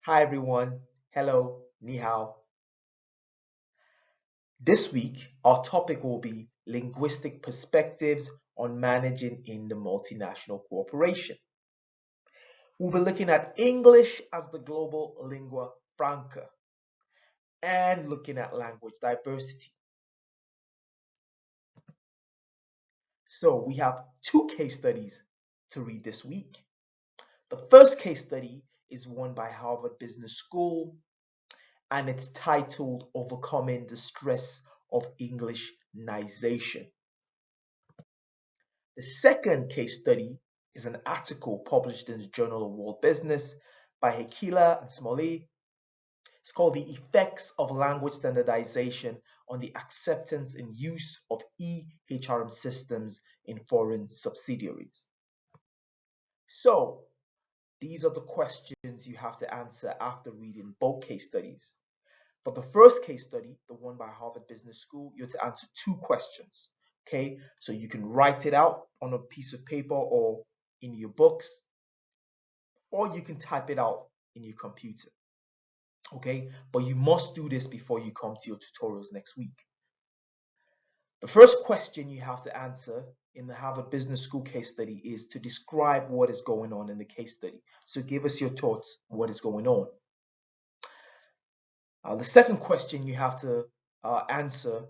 Hi everyone. Hello, ni hao. This week, our topic will be linguistic perspectives on managing in the multinational corporation. We'll be looking at English as the global lingua franca and looking at language diversity. So we have two case studies to read this week. The first case study is one by Harvard Business School and it's titled Overcoming the Stress of Englishnization. The second case study is an article published in the Journal of World Business by Hekila and Smalley. It's called The Effects of Language Standardization on the Acceptance and Use of EHRM Systems in Foreign Subsidiaries. So, these are the questions you have to answer after reading both case studies. For the first case study, the one by Harvard Business School, you have to answer two questions. Okay, so you can write it out on a piece of paper or in your books, or you can type it out in your computer. Okay, but you must do this before you come to your tutorials next week. The first question you have to answer in the Harvard Business School case study is to describe what is going on in the case study. So give us your thoughts, what is going on. The second question you have to answer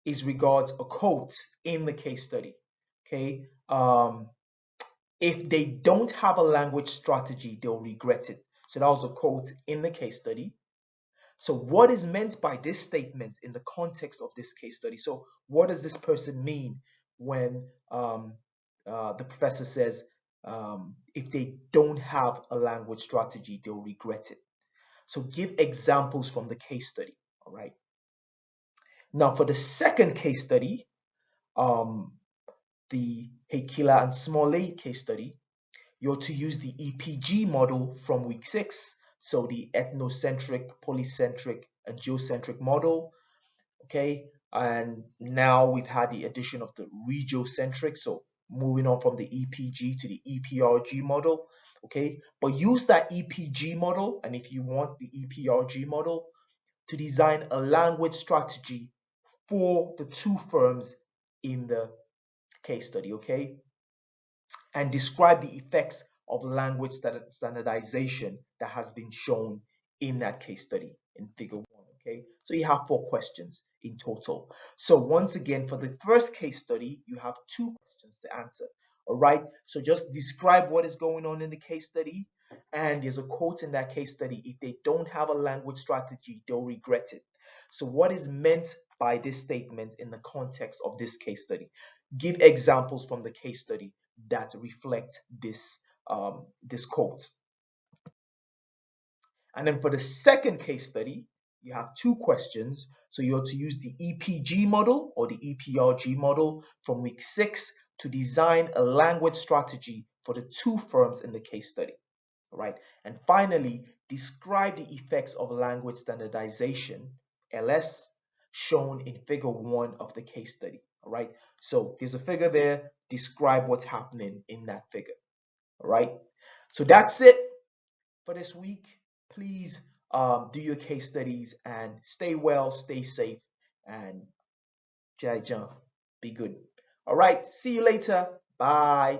is regards a quote in the case study. Okay, if they don't have a language strategy, they'll regret it. So that was a quote in the case study. So what is meant by this statement in the context of this case study? So what does this person mean when the professor says if they don't have a language strategy, they'll regret it? So give examples from the case study, all right? Now for the second case study, the Hekila and Smalley case study, you're to use the EPG model from week 6, so the ethnocentric, polycentric, and geocentric model, okay? And now we've had the addition of the regiocentric, so moving on from the EPG to the EPRG model, okay? But use that EPG model, and if you want the EPRG model, to design a language strategy for the two firms in the case study, okay? And describe the effects of language standardization that has been shown in that case study in figure 1, okay? So you have 4 questions in total. So once again, for the first case study, you have 2 questions to answer, all right? So just describe what is going on in the case study, and there's a quote in that case study, if they don't have a language strategy, they'll regret it. So what is meant by this statement in the context of this case study? Give examples from the case study that reflect this, this quote. And then for the second case study, you have 2 questions. So you're to use the EPG model or the EPRG model from week 6 to design a language strategy for the 2 firms in the case study. All right. And finally, describe the effects of language standardization, LS, shown in figure 1 of the case study. All right. So there's a figure there. Describe what's happening in that figure. All right. So that's it for this week. Please do your case studies and stay well, stay safe, and Jai Jump. Be good. All right. See you later. Bye.